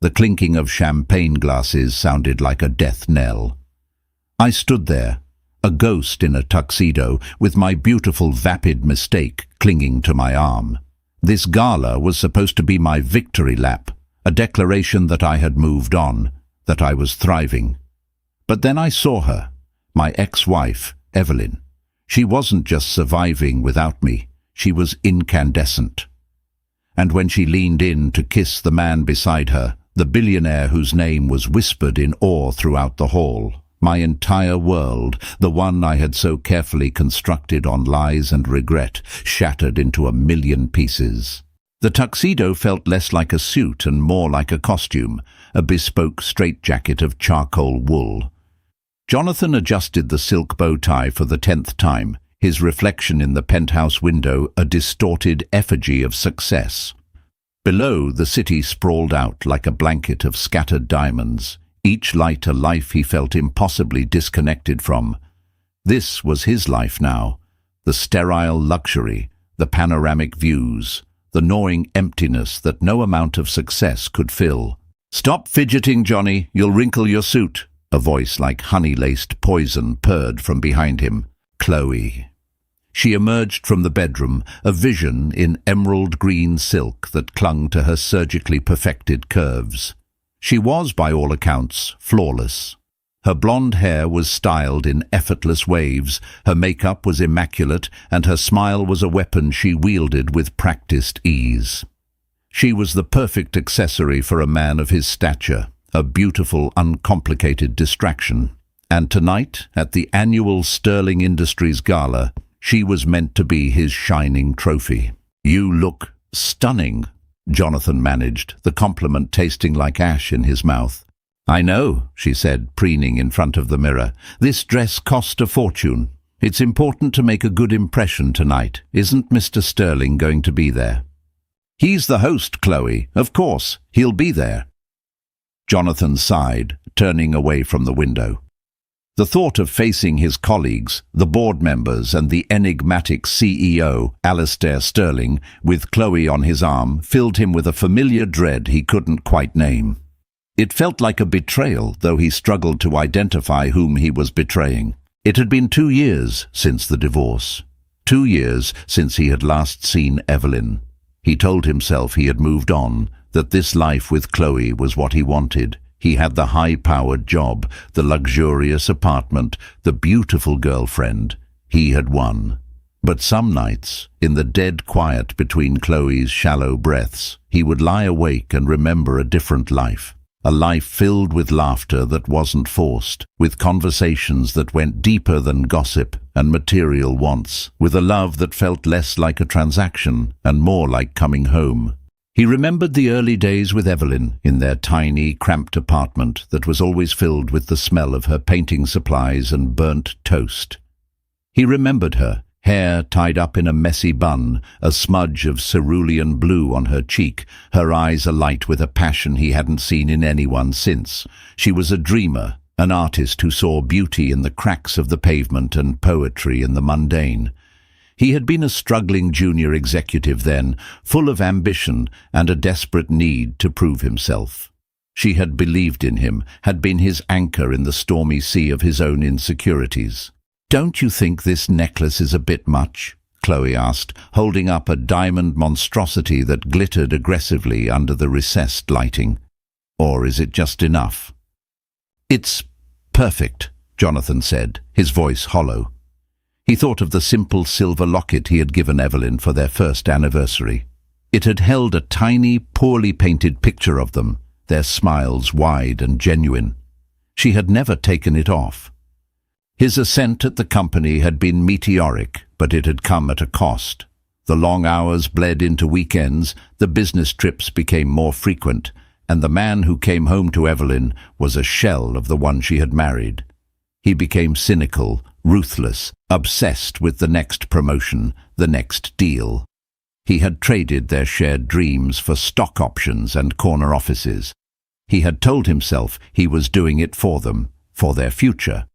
The clinking of champagne glasses sounded like a death knell. I stood there, a ghost in a tuxedo, with my beautiful vapid mistake clinging to my arm. This gala was supposed to be my victory lap, a declaration that I had moved on, that I was thriving. But then I saw her, my ex-wife, Evelyn. She wasn't just surviving without me, she was incandescent. And when she leaned in to kiss the man beside her, the billionaire whose name was whispered in awe throughout the hall, my entire world, the one I had so carefully constructed on lies and regret, shattered into a million pieces. The tuxedo felt less like a suit and more like a costume, a bespoke straitjacket of charcoal wool. Jonathan adjusted the silk bow tie for the 10th time, his reflection in the penthouse window a distorted effigy of success. Below, the city sprawled out like a blanket of scattered diamonds, each light a life he felt impossibly disconnected from. This was his life now, the sterile luxury, the panoramic views, the gnawing emptiness that no amount of success could fill. "Stop fidgeting, Johnny, you'll wrinkle your suit," a voice like honey-laced poison purred from behind him. Chloe. She emerged from the bedroom, a vision in emerald green silk that clung to her surgically perfected curves. She was, by all accounts, flawless. Her blonde hair was styled in effortless waves, her makeup was immaculate, and her smile was a weapon she wielded with practiced ease. She was the perfect accessory for a man of his stature, a beautiful, uncomplicated distraction. And tonight, at the annual Sterling Industries Gala, she was meant to be his shining trophy. "You look stunning," Jonathan managed, the compliment tasting like ash in his mouth. "I know," she said, preening in front of the mirror. "This dress cost a fortune. It's important to make a good impression tonight. Isn't Mr. Sterling going to be there?" "He's the host, Chloe. Of course, he'll be there." Jonathan sighed, turning away from the window. The thought of facing his colleagues, the board members and the enigmatic CEO, Alistair Sterling, with Chloe on his arm, filled him with a familiar dread he couldn't quite name. It felt like a betrayal, though he struggled to identify whom he was betraying. It had been 2 years since the divorce. 2 years since he had last seen Evelyn. He told himself he had moved on, that this life with Chloe was what he wanted. He had the high-powered job, the luxurious apartment, the beautiful girlfriend. He had won. But some nights, in the dead quiet between Chloe's shallow breaths, he would lie awake and remember a different life. A life filled with laughter that wasn't forced, with conversations that went deeper than gossip and material wants, with a love that felt less like a transaction and more like coming home. He remembered the early days with Evelyn in their tiny, cramped apartment that was always filled with the smell of her painting supplies and burnt toast. He remembered her, hair tied up in a messy bun, a smudge of cerulean blue on her cheek, her eyes alight with a passion he hadn't seen in anyone since. She was a dreamer, an artist who saw beauty in the cracks of the pavement and poetry in the mundane. He had been a struggling junior executive then, full of ambition and a desperate need to prove himself. She had believed in him, had been his anchor in the stormy sea of his own insecurities. "Don't you think this necklace is a bit much?" Chloe asked, holding up a diamond monstrosity that glittered aggressively under the recessed lighting. "Or is it just enough?" "It's perfect," Jonathan said, his voice hollow. He thought of the simple silver locket he had given Evelyn for their first anniversary. It had held a tiny, poorly painted picture of them, their smiles wide and genuine. She had never taken it off. His ascent at the company had been meteoric, but it had come at a cost. The long hours bled into weekends, the business trips became more frequent, and the man who came home to Evelyn was a shell of the one she had married. He became cynical, ruthless, obsessed with the next promotion, the next deal. He had traded their shared dreams for stock options and corner offices. He had told himself he was doing it for them, for their future.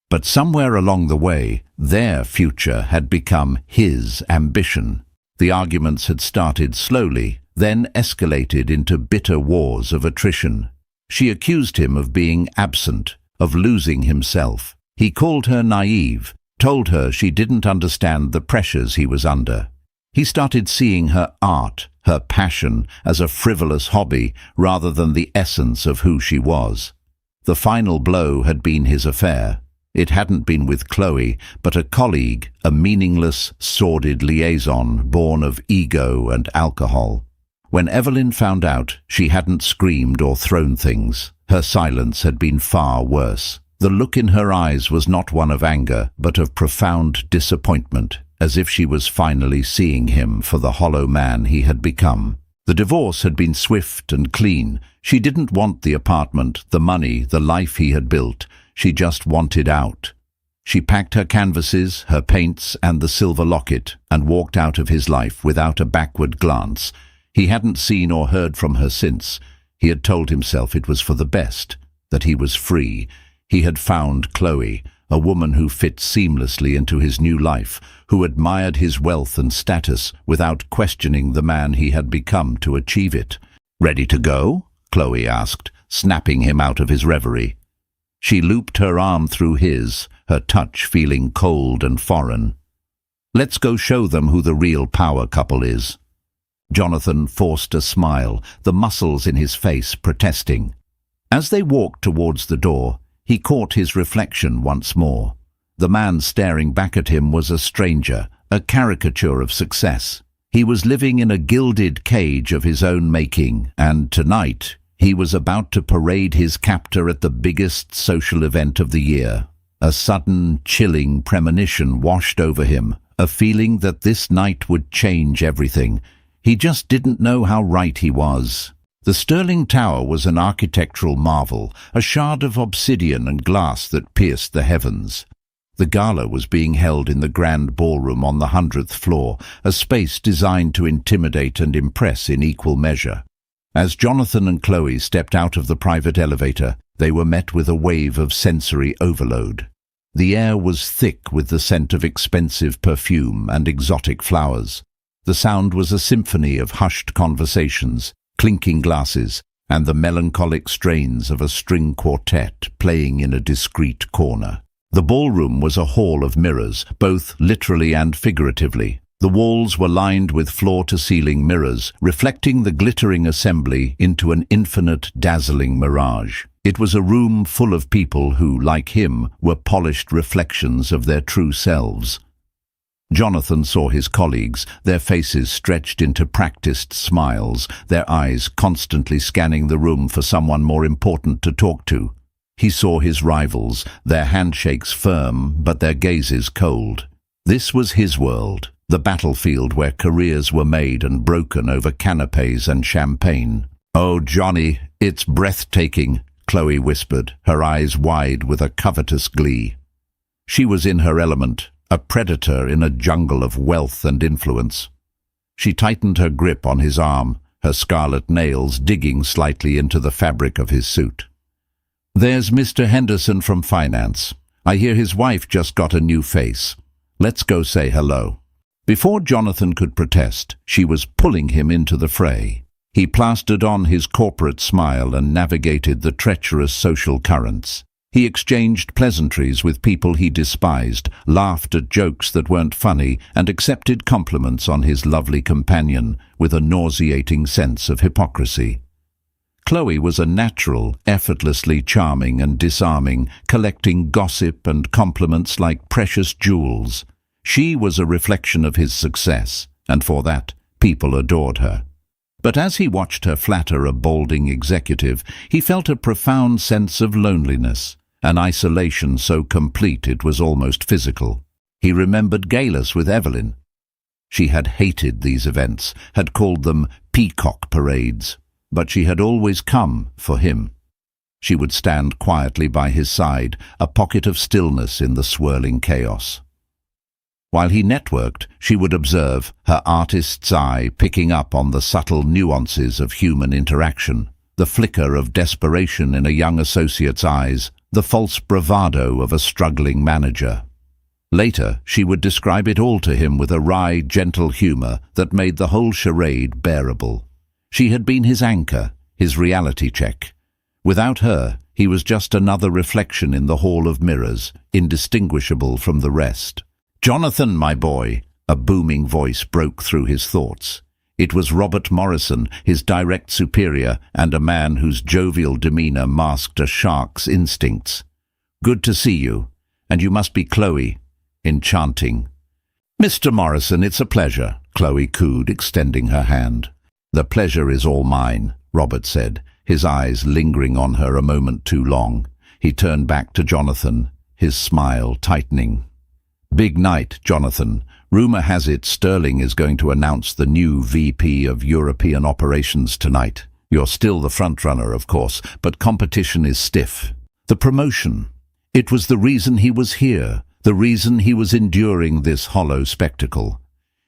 But somewhere along the way, their future had become his ambition. The arguments had started slowly, then escalated into bitter wars of attrition. She accused him of being absent, of losing himself. He called her naive, told her she didn't understand the pressures he was under. He started seeing her art, her passion, as a frivolous hobby rather than the essence of who she was. The final blow had been his affair. It hadn't been with Chloe, but a colleague, a meaningless, sordid liaison born of ego and alcohol. When Evelyn found out, she hadn't screamed or thrown things. Her silence had been far worse. The look in her eyes was not one of anger, but of profound disappointment, as if she was finally seeing him for the hollow man he had become. The divorce had been swift and clean. She didn't want the apartment, the money, the life he had built. She just wanted out. She packed her canvases, her paints, and the silver locket, and walked out of his life without a backward glance. He hadn't seen or heard from her since. He had told himself it was for the best, that he was free. He had found Chloe, a woman who fit seamlessly into his new life, who admired his wealth and status without questioning the man he had become to achieve it. "Ready to go?" Chloe asked, snapping him out of his reverie. She looped her arm through his, her touch feeling cold and foreign. "Let's go show them who the real power couple is." Jonathan forced a smile, the muscles in his face protesting. As they walked towards the door, he caught his reflection once more. The man staring back at him was a stranger, a caricature of success. He was living in a gilded cage of his own making, and tonight he was about to parade his captor at the biggest social event of the year. A sudden, chilling premonition washed over him, a feeling that this night would change everything. He just didn't know how right he was. The Sterling Tower was an architectural marvel, a shard of obsidian and glass that pierced the heavens. The gala was being held in the grand ballroom on the 100th floor, a space designed to intimidate and impress in equal measure. As Jonathan and Chloe stepped out of the private elevator, they were met with a wave of sensory overload. The air was thick with the scent of expensive perfume and exotic flowers. The sound was a symphony of hushed conversations, clinking glasses, and the melancholic strains of a string quartet playing in a discreet corner. The ballroom was a hall of mirrors, both literally and figuratively. The walls were lined with floor-to-ceiling mirrors, reflecting the glittering assembly into an infinite, dazzling mirage. It was a room full of people who, like him, were polished reflections of their true selves. Jonathan saw his colleagues, their faces stretched into practiced smiles, their eyes constantly scanning the room for someone more important to talk to. He saw his rivals, their handshakes firm, but their gazes cold. This was his world, the battlefield where careers were made and broken over canapes and champagne. "Oh, Johnny, it's breathtaking," Chloe whispered, her eyes wide with a covetous glee. She was in her element, a predator in a jungle of wealth and influence. She tightened her grip on his arm, her scarlet nails digging slightly into the fabric of his suit. "There's Mr. Henderson from finance. I hear his wife just got a new face. Let's go say hello." Before Jonathan could protest, she was pulling him into the fray. He plastered on his corporate smile and navigated the treacherous social currents. He exchanged pleasantries with people he despised, laughed at jokes that weren't funny, and accepted compliments on his lovely companion with a nauseating sense of hypocrisy. Chloe was a natural, effortlessly charming and disarming, collecting gossip and compliments like precious jewels. She was a reflection of his success, and for that, people adored her. But as he watched her flatter a balding executive, he felt a profound sense of loneliness, an isolation so complete it was almost physical. He remembered galas with Evelyn. She had hated these events, had called them peacock parades, but she had always come for him. She would stand quietly by his side, a pocket of stillness in the swirling chaos. While he networked, she would observe, her artist's eye picking up on the subtle nuances of human interaction, the flicker of desperation in a young associate's eyes, the false bravado of a struggling manager. Later, she would describe it all to him with a wry, gentle humor that made the whole charade bearable. She had been his anchor, his reality check. Without her, he was just another reflection in the hall of mirrors, indistinguishable from the rest. "Jonathan, my boy," a booming voice broke through his thoughts. It was Robert Morrison, his direct superior, and a man whose jovial demeanor masked a shark's instincts. "Good to see you. And you must be Chloe." Enchanting. "Mr. Morrison, it's a pleasure," Chloe cooed, extending her hand. "The pleasure is all mine," Robert said, his eyes lingering on her a moment too long. He turned back to Jonathan, his smile tightening. "Big night, Jonathan. Rumor has it Sterling is going to announce the new VP of European Operations tonight. You're still the frontrunner, of course, but competition is stiff. The promotion. It was the reason he was here, the reason he was enduring this hollow spectacle.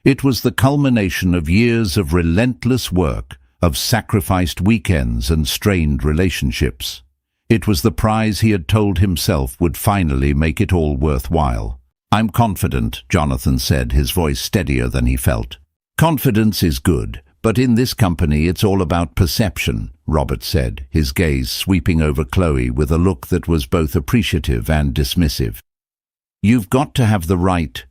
It was the culmination of years of relentless work, of sacrificed weekends and strained relationships. It was the prize he had told himself would finally make it all worthwhile. "I'm confident," Jonathan said, his voice steadier than he felt. "Confidence is good, but in this company it's all about perception," Robert said, his gaze sweeping over Chloe with a look that was both appreciative and dismissive. "You've got to have the right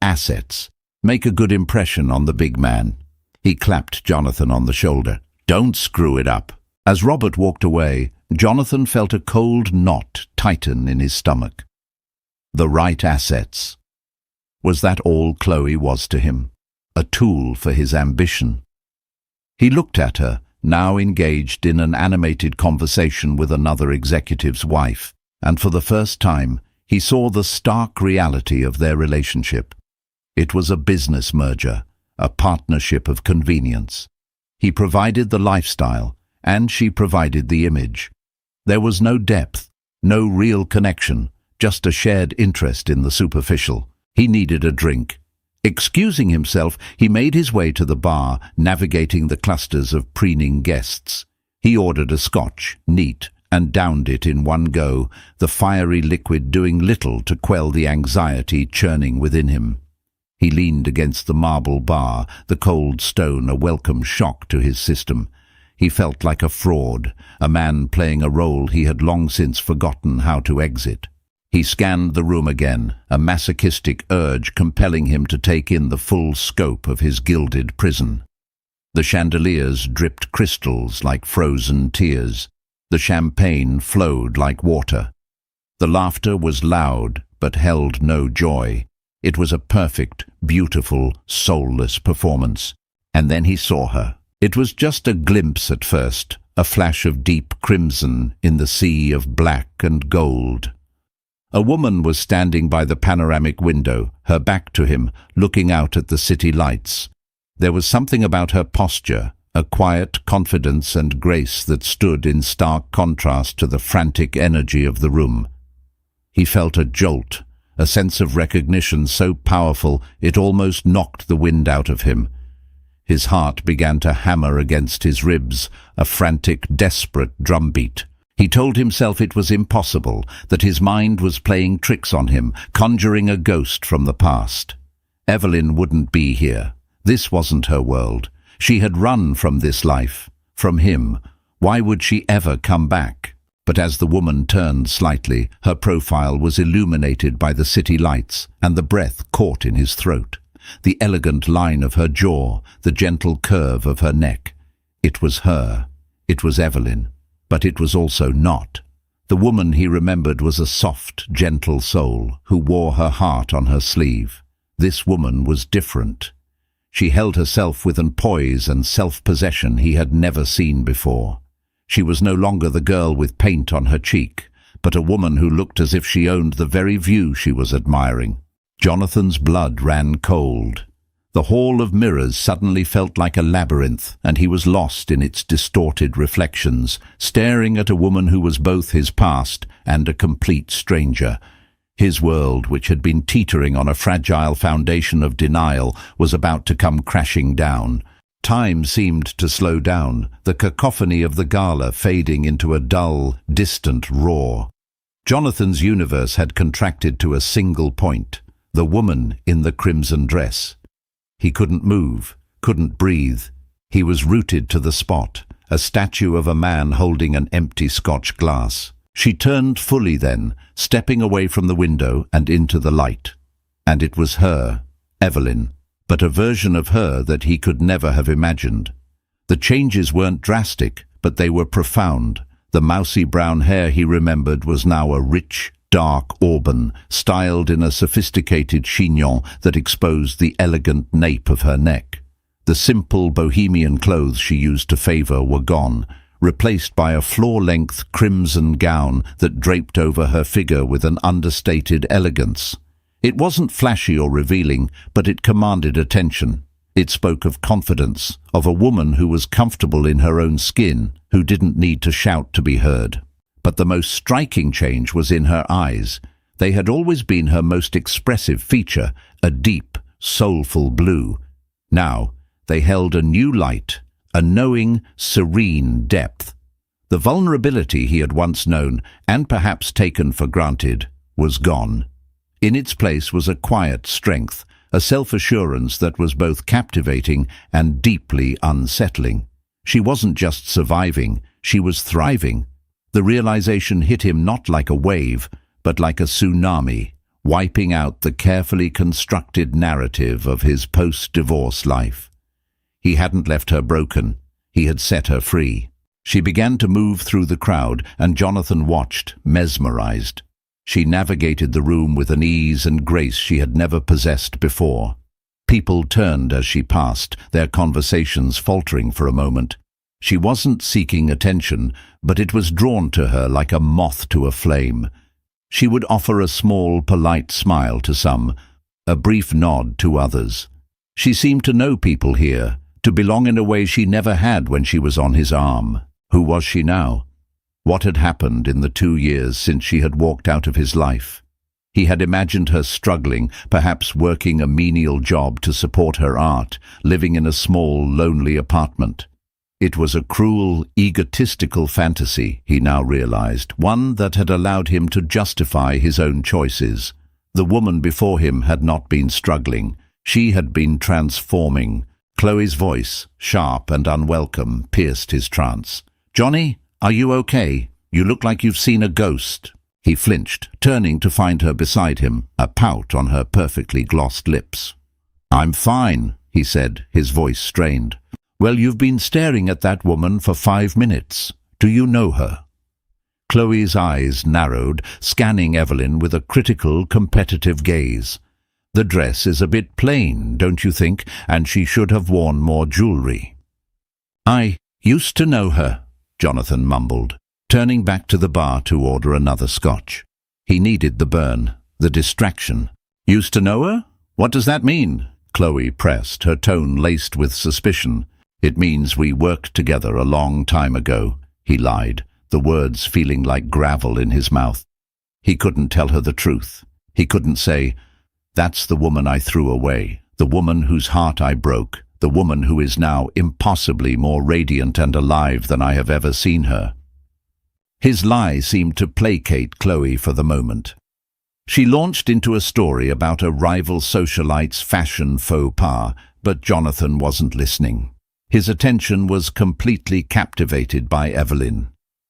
assets. Make a good impression on the big man." He clapped Jonathan on the shoulder. "Don't screw it up." As Robert walked away, Jonathan felt a cold knot tighten in his stomach. The right assets. Was that all Chloe was to him? A tool for his ambition? He looked at her, now engaged in an animated conversation with another executive's wife, and for the first time he saw the stark reality of their relationship. It was a business merger, a partnership of convenience. He provided the lifestyle, and she provided the image. There was no depth, no real connection, just a shared interest in the superficial. He needed a drink. Excusing himself, he made his way to the bar, navigating the clusters of preening guests. He ordered a scotch, neat, and downed it in one go, the fiery liquid doing little to quell the anxiety churning within him. He leaned against the marble bar, the cold stone a welcome shock to his system. He felt like a fraud, a man playing a role he had long since forgotten how to exit. He scanned the room again, a masochistic urge compelling him to take in the full scope of his gilded prison. The chandeliers dripped crystals like frozen tears. The champagne flowed like water. The laughter was loud, but held no joy. It was a perfect, beautiful, soulless performance. And then he saw her. It was just a glimpse at first, a flash of deep crimson in the sea of black and gold. A woman was standing by the panoramic window, her back to him, looking out at the city lights. There was something about her posture, a quiet confidence and grace that stood in stark contrast to the frantic energy of the room. He felt a jolt, a sense of recognition so powerful it almost knocked the wind out of him. His heart began to hammer against his ribs, a frantic, desperate drumbeat. He told himself it was impossible, that his mind was playing tricks on him, conjuring a ghost from the past. Evelyn wouldn't be here. This wasn't her world. She had run from this life, from him. Why would she ever come back? But as the woman turned slightly, her profile was illuminated by the city lights, and the breath caught in his throat. The elegant line of her jaw, the gentle curve of her neck. It was her. It was Evelyn. But it was also not. The woman he remembered was a soft, gentle soul who wore her heart on her sleeve. This woman was different. She held herself with an poise and self-possession he had never seen before. She was no longer the girl with paint on her cheek, but a woman who looked as if she owned the very view she was admiring. Jonathan's blood ran cold. The hall of mirrors suddenly felt like a labyrinth, and he was lost in its distorted reflections, staring at a woman who was both his past and a complete stranger. His world, which had been teetering on a fragile foundation of denial, was about to come crashing down. Time seemed to slow down, the cacophony of the Gala fading into a dull, distant roar. Jonathan's universe had contracted to a single point, the woman in the crimson dress. He couldn't move, couldn't breathe. He was rooted to the spot, a statue of a man holding an empty Scotch glass. She turned fully then, stepping away from the window and into the light. And it was her, Evelyn, but a version of her that he could never have imagined. The changes weren't drastic, but they were profound. The mousy brown hair he remembered was now a rich, dark auburn, styled in a sophisticated chignon that exposed the elegant nape of her neck. The simple bohemian clothes she used to favor were gone, replaced by a floor-length crimson gown that draped over her figure with an understated elegance. It wasn't flashy or revealing, but it commanded attention. It spoke of confidence, of a woman who was comfortable in her own skin, who didn't need to shout to be heard. But the most striking change was in her eyes. They had always been her most expressive feature, a deep, soulful blue. Now, they held a new light, a knowing, serene depth. The vulnerability he had once known, and perhaps taken for granted, was gone. In its place was a quiet strength, a self-assurance that was both captivating and deeply unsettling. She wasn't just surviving, she was thriving. The realization hit him not like a wave, but like a tsunami, wiping out the carefully constructed narrative of his post-divorce life. He hadn't left her broken, he had set her free. She began to move through the crowd, and Jonathan watched, mesmerized. She navigated the room with an ease and grace she had never possessed before. People turned as she passed, their conversations faltering for a moment. She wasn't seeking attention, but it was drawn to her like a moth to a flame. She would offer a small, polite smile to some, a brief nod to others. She seemed to know people here, to belong in a way she never had when she was on his arm. Who was she now? What had happened in the 2 years since she had walked out of his life? He had imagined her struggling, perhaps working a menial job to support her art, living in a small, lonely apartment. It was a cruel, egotistical fantasy, he now realized, one that had allowed him to justify his own choices. The woman before him had not been struggling. She had been transforming. Chloe's voice, sharp and unwelcome, pierced his trance. "Johnny, are you okay? You look like you've seen a ghost." He flinched, turning to find her beside him, a pout on her perfectly glossed lips. "I'm fine," he said, his voice strained. "Well, you've been staring at that woman for 5 minutes. Do you know her?" Chloe's eyes narrowed, scanning Evelyn with a critical, competitive gaze. "The dress is a bit plain, don't you think, and she should have worn more jewelry." "I used to know her," Jonathan mumbled, turning back to the bar to order another scotch. He needed the burn, the distraction. "Used to know her? What does that mean?" Chloe pressed, her tone laced with suspicion. "It means we worked together a long time ago," he lied, the words feeling like gravel in his mouth. He couldn't tell her the truth. He couldn't say, "That's the woman I threw away, the woman whose heart I broke, the woman who is now impossibly more radiant and alive than I have ever seen her." His lie seemed to placate Chloe for the moment. She launched into a story about a rival socialite's fashion faux pas, but Jonathan wasn't listening. His attention was completely captivated by Evelyn.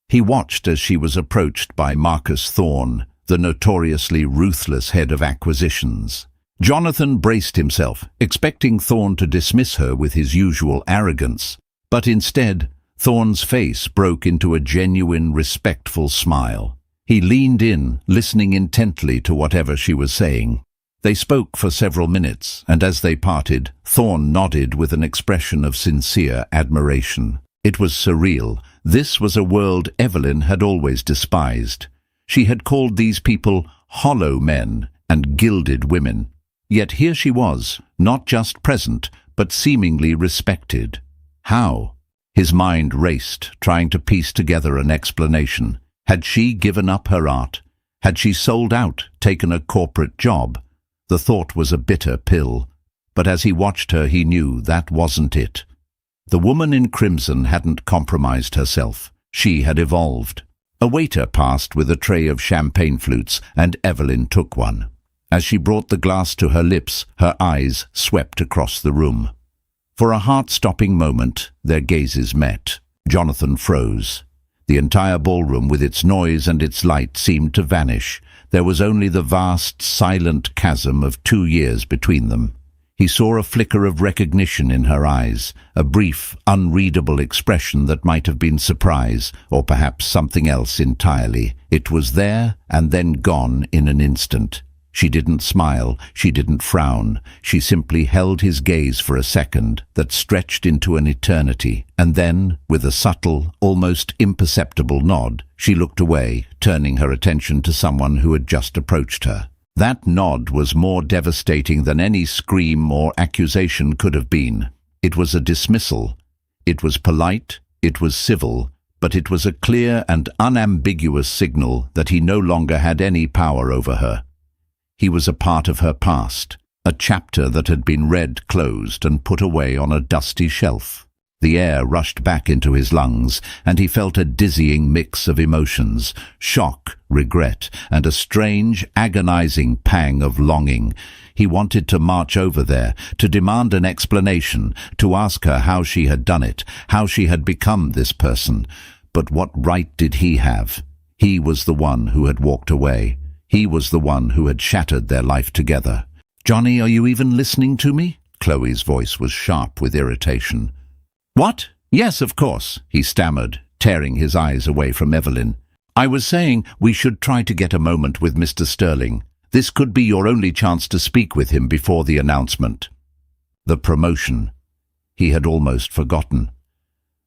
He watched as she was approached by Marcus Thorne, the notoriously ruthless head of acquisitions. Jonathan braced himself, expecting Thorne to dismiss her with his usual arrogance, but instead, Thorne's face broke into a genuine, respectful smile. He leaned in, listening intently to whatever she was saying. They spoke for several minutes, and as they parted, Thorne nodded with an expression of sincere admiration. It was surreal. This was a world Evelyn had always despised. She had called these people hollow men and gilded women. Yet here she was, not just present, but seemingly respected. How? His mind raced, trying to piece together an explanation. Had she given up her art? Had she sold out, taken a corporate job? The thought was a bitter pill, but as he watched her he knew that wasn't it. The woman in crimson hadn't compromised herself. She had evolved. A waiter passed with a tray of champagne flutes, and Evelyn took one. As she brought the glass to her lips, her eyes swept across the room. For a heart-stopping moment, their gazes met. Jonathan froze. The entire ballroom, with its noise and its light, seemed to vanish. There was only the vast, silent chasm of 2 years between them. He saw a flicker of recognition in her eyes, a brief, unreadable expression that might have been surprise, or perhaps something else entirely. It was there and then gone in an instant. She didn't smile, she didn't frown. She simply held his gaze for a second that stretched into an eternity, and then, with a subtle, almost imperceptible nod, she looked away, turning her attention to someone who had just approached her. That nod was more devastating than any scream or accusation could have been. It was a dismissal. It was polite, it was civil, but it was a clear and unambiguous signal that he no longer had any power over her. He was a part of her past, a chapter that had been read, closed, and put away on a dusty shelf. The air rushed back into his lungs, and he felt a dizzying mix of emotions, shock, regret, and a strange, agonizing pang of longing. He wanted to march over there, to demand an explanation, to ask her how she had done it, how she had become this person. But what right did he have? He was the one who had walked away. He was the one who had shattered their life together. "Johnny, are you even listening to me?" Chloe's voice was sharp with irritation. "What? Yes, of course," he stammered, tearing his eyes away from Evelyn. "I was saying we should try to get a moment with Mr. Sterling. This could be your only chance to speak with him before the announcement." The promotion. He had almost forgotten.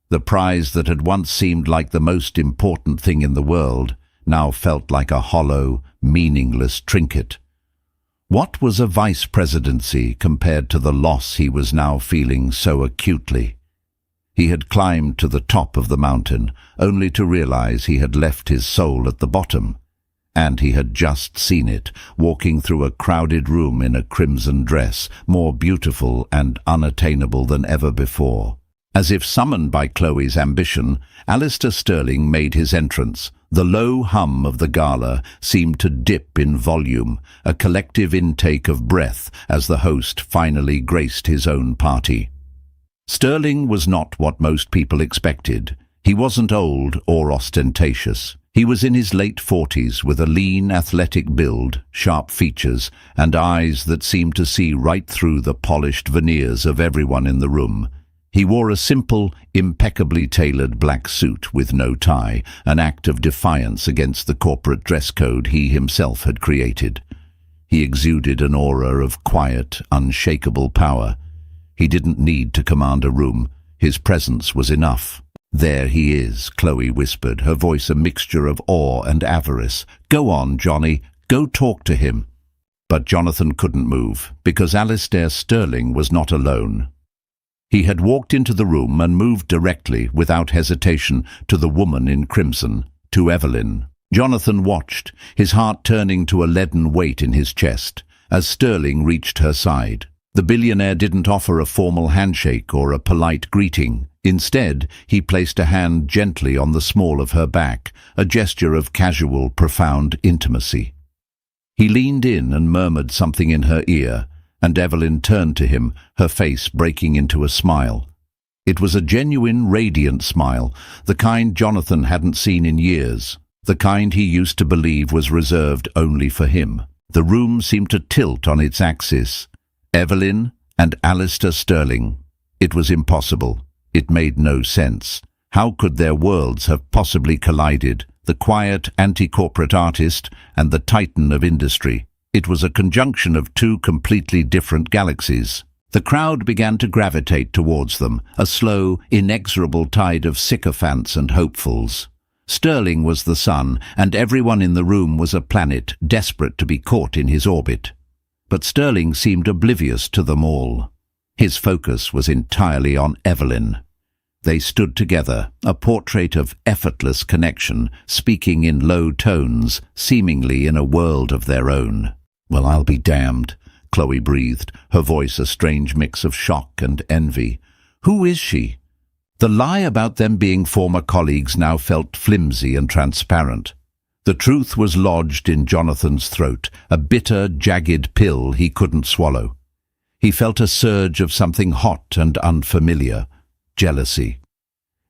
The prize that had once seemed like the most important thing in the world now felt like a hollow, meaningless trinket. What was a vice presidency compared to the loss he was now feeling so acutely? He had climbed to the top of the mountain, only to realize he had left his soul at the bottom. And he had just seen it, walking through a crowded room in a crimson dress, more beautiful and unattainable than ever before. As if summoned by Chloe's ambition, Alistair Sterling made his entrance. The low hum of the gala seemed to dip in volume, a collective intake of breath as the host finally graced his own party. Sterling was not what most people expected. He wasn't old or ostentatious. He was in his late 40s with a lean, athletic build, sharp features, and eyes that seemed to see right through the polished veneers of everyone in the room. He wore a simple, impeccably tailored black suit with no tie, an act of defiance against the corporate dress code he himself had created. He exuded an aura of quiet, unshakable power. He didn't need to command a room. His presence was enough. "There he is," Chloe whispered, her voice a mixture of awe and avarice. "Go on, Johnny. Go talk to him." But Jonathan couldn't move, because Alistair Sterling was not alone. He had walked into the room and moved directly, without hesitation, to the woman in crimson, to Evelyn. Jonathan watched, his heart turning to a leaden weight in his chest, as Sterling reached her side. The billionaire didn't offer a formal handshake or a polite greeting. Instead, he placed a hand gently on the small of her back, a gesture of casual, profound intimacy. He leaned in and murmured something in her ear, and Evelyn turned to him, her face breaking into a smile. It was a genuine, radiant smile, the kind Jonathan hadn't seen in years, the kind he used to believe was reserved only for him. The room seemed to tilt on its axis. Evelyn and Alistair Sterling. It was impossible. It made no sense. How could their worlds have possibly collided, the quiet, anti-corporate artist and the titan of industry? It was a conjunction of two completely different galaxies. The crowd began to gravitate towards them, a slow, inexorable tide of sycophants and hopefuls. Sterling was the sun, and everyone in the room was a planet desperate to be caught in his orbit. But Sterling seemed oblivious to them all. His focus was entirely on Evelyn. They stood together, a portrait of effortless connection, speaking in low tones, seemingly in a world of their own. "Well, I'll be damned," Chloe breathed, her voice a strange mix of shock and envy. "Who is she?" The lie about them being former colleagues now felt flimsy and transparent. The truth was lodged in Jonathan's throat, a bitter, jagged pill he couldn't swallow. He felt a surge of something hot and unfamiliar, jealousy.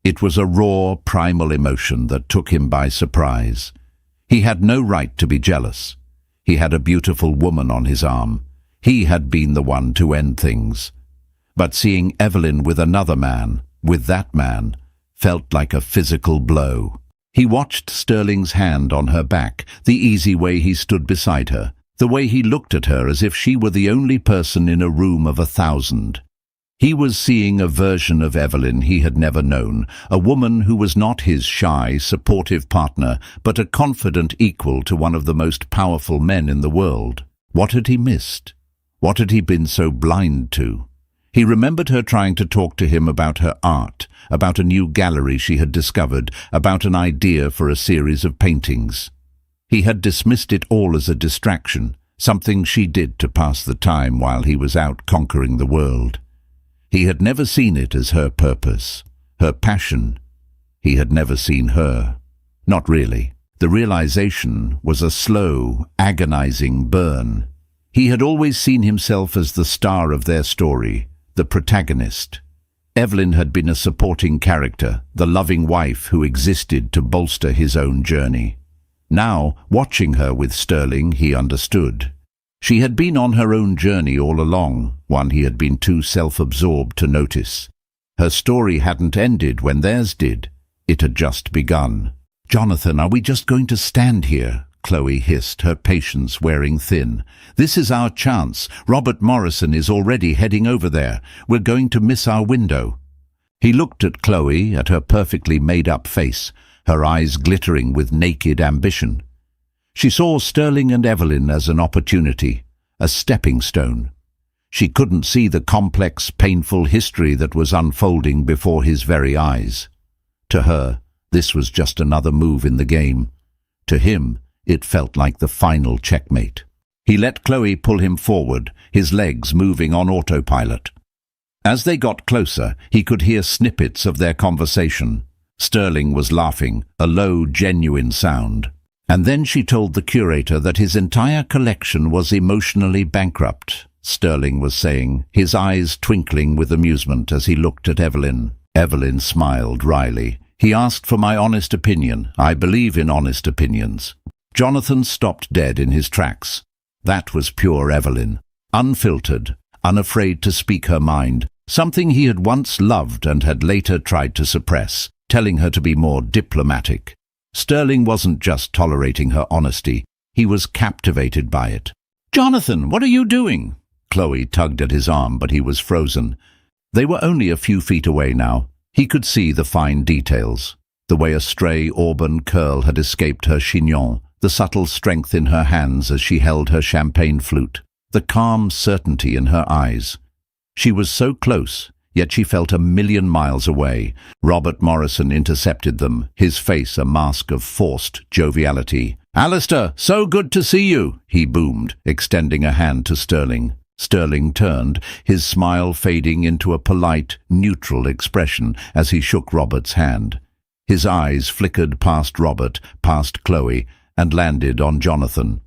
It was a raw, primal emotion that took him by surprise. He had no right to be jealous. He had a beautiful woman on his arm. He had been the one to end things. But seeing Evelyn with another man, with that man, felt like a physical blow. He watched Sterling's hand on her back, the easy way he stood beside her, the way he looked at her as if she were the only person in a room of 1,000. He was seeing a version of Evelyn he had never known, a woman who was not his shy, supportive partner, but a confident equal to one of the most powerful men in the world. What had he missed? What had he been so blind to? He remembered her trying to talk to him about her art, about a new gallery she had discovered, about an idea for a series of paintings. He had dismissed it all as a distraction, something she did to pass the time while he was out conquering the world. He had never seen it as her purpose, her passion. He had never seen her. Not really. The realization was a slow, agonizing burn. He had always seen himself as the star of their story, the protagonist. Evelyn had been a supporting character, the loving wife who existed to bolster his own journey. Now, watching her with Sterling, he understood. She had been on her own journey all along, one he had been too self-absorbed to notice. Her story hadn't ended when theirs did. It had just begun. "Jonathan, are we just going to stand here?" Chloe hissed, her patience wearing thin. "This is our chance. Robert Morrison is already heading over there. We're going to miss our window." He looked at Chloe, at her perfectly made-up face, her eyes glittering with naked ambition. She saw Sterling and Evelyn as an opportunity, a stepping stone. She couldn't see the complex, painful history that was unfolding before his very eyes. To her, this was just another move in the game. To him, it felt like the final checkmate. He let Chloe pull him forward, his legs moving on autopilot. As they got closer, he could hear snippets of their conversation. Sterling was laughing, a low, genuine sound. And then she told the curator that his entire collection was emotionally bankrupt, Sterling was saying, his eyes twinkling with amusement as he looked at Evelyn. Evelyn smiled wryly. "He asked for my honest opinion. I believe in honest opinions." Jonathan stopped dead in his tracks. That was pure Evelyn. Unfiltered, unafraid to speak her mind, something he had once loved and had later tried to suppress, telling her to be more diplomatic. Sterling wasn't just tolerating her honesty, he was captivated by it. "Jonathan, what are you doing?" Chloe tugged at his arm, but he was frozen. They were only a few feet away now. He could see the fine details. The way a stray auburn curl had escaped her chignon, the subtle strength in her hands as she held her champagne flute, the calm certainty in her eyes. She was so close, yet she felt 1,000,000 miles away. Robert Morrison intercepted them, his face a mask of forced joviality. "Alistair, so good to see you," he boomed, extending a hand to Sterling. Sterling turned, his smile fading into a polite, neutral expression as he shook Robert's hand. His eyes flickered past Robert, past Chloe, and landed on Jonathan.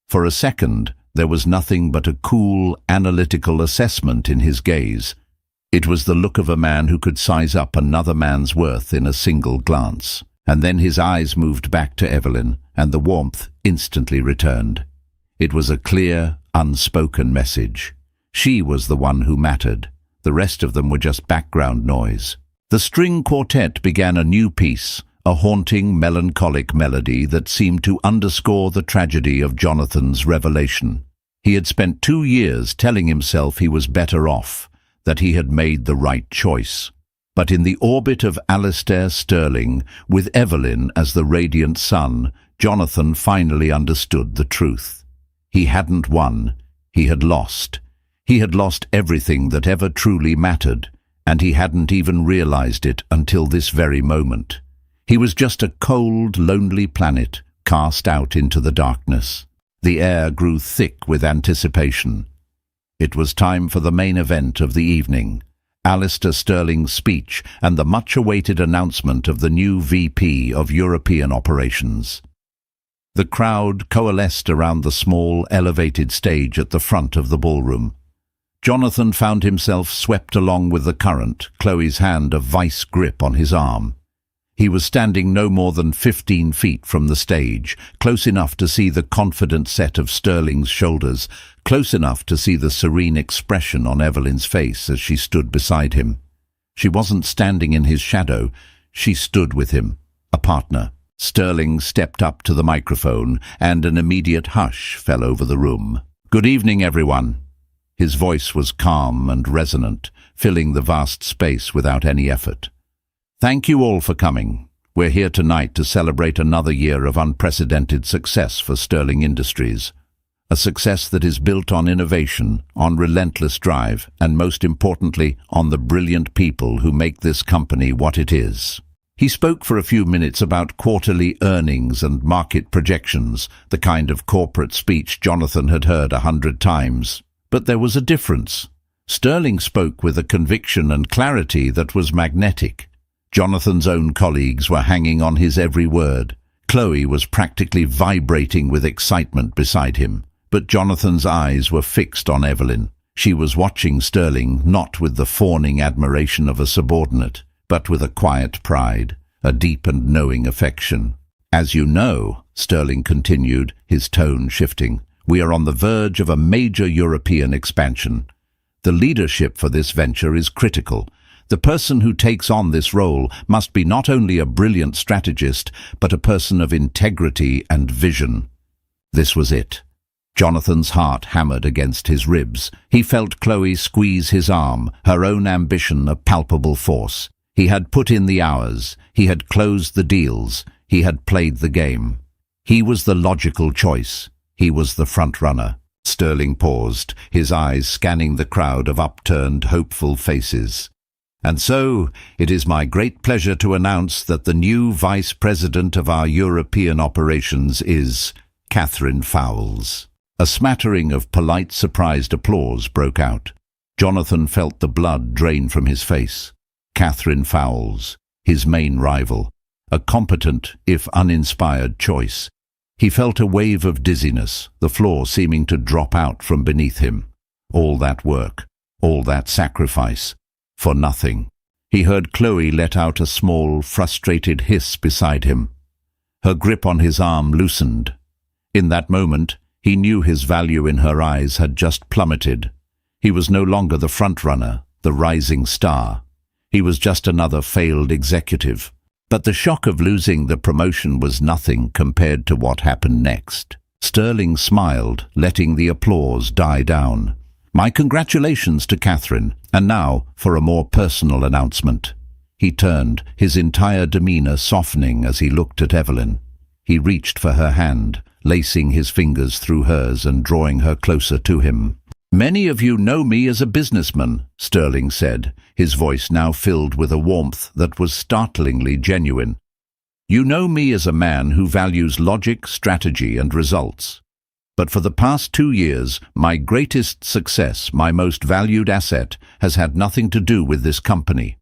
For a second, there was nothing but a cool, analytical assessment in his gaze. It was the look of a man who could size up another man's worth in a single glance. And then his eyes moved back to Evelyn, and the warmth instantly returned. It was a clear, unspoken message. She was the one who mattered. The rest of them were just background noise. The string quartet began a new piece, a haunting, melancholic melody that seemed to underscore the tragedy of Jonathan's revelation. He had spent 2 years telling himself he was better off, that he had made the right choice. But in the orbit of Alistair Sterling, with Evelyn as the radiant sun, Jonathan finally understood the truth. He hadn't won. He had lost. He had lost everything that ever truly mattered, and he hadn't even realized it until this very moment. He was just a cold, lonely planet, cast out into the darkness. The air grew thick with anticipation. It was time for the main event of the evening, Alistair Sterling's speech and the much-awaited announcement of the new VP of European Operations. The crowd coalesced around the small, elevated stage at the front of the ballroom. Jonathan found himself swept along with the current, Chloe's hand a vice grip on his arm. He was standing no more than 15 feet from the stage, close enough to see the confident set of Sterling's shoulders, close enough to see the serene expression on Evelyn's face as she stood beside him. She wasn't standing in his shadow, she stood with him, a partner. Sterling stepped up to the microphone, and an immediate hush fell over the room. "Good evening, everyone." His voice was calm and resonant, filling the vast space without any effort. "Thank you all for coming. We're here tonight to celebrate another year of unprecedented success for Sterling Industries. A success that is built on innovation, on relentless drive, and most importantly, on the brilliant people who make this company what it is." He spoke for a few minutes about quarterly earnings and market projections, the kind of corporate speech Jonathan had heard 100 times. But there was a difference. Sterling spoke with a conviction and clarity that was magnetic. Jonathan's own colleagues were hanging on his every word. Chloe was practically vibrating with excitement beside him. But Jonathan's eyes were fixed on Evelyn. She was watching Sterling not with the fawning admiration of a subordinate, but with a quiet pride, a deep and knowing affection. "As you know," Sterling continued, his tone shifting, "we are on the verge of a major European expansion. The leadership for this venture is critical. The person who takes on this role must be not only a brilliant strategist, but a person of integrity and vision." This was it. Jonathan's heart hammered against his ribs. He felt Chloe squeeze his arm, her own ambition a palpable force. He had put in the hours, he had closed the deals, he had played the game. He was the logical choice. He was the front-runner. Sterling paused, his eyes scanning the crowd of upturned, hopeful faces. "And so, it is my great pleasure to announce that the new Vice President of our European operations is Catherine Fowles." A smattering of polite, surprised applause broke out. Jonathan felt the blood drain from his face. Catherine Fowles, his main rival, a competent, if uninspired choice. He felt a wave of dizziness, the floor seeming to drop out from beneath him. All that work, all that sacrifice, for nothing. He heard Chloe let out a small, frustrated hiss beside him. Her grip on his arm loosened. In that moment, he knew his value in her eyes had just plummeted. He was no longer the front-runner, the rising star. He was just another failed executive. But the shock of losing the promotion was nothing compared to what happened next. Sterling smiled, letting the applause die down. "My congratulations to Catherine, and now for a more personal announcement." He turned, his entire demeanor softening as he looked at Evelyn. He reached for her hand, lacing his fingers through hers and drawing her closer to him. "Many of you know me as a businessman," Sterling said, his voice now filled with a warmth that was startlingly genuine. "You know me as a man who values logic, strategy, and results. But for the past 2 years, my greatest success, my most valued asset, has had nothing to do with this company."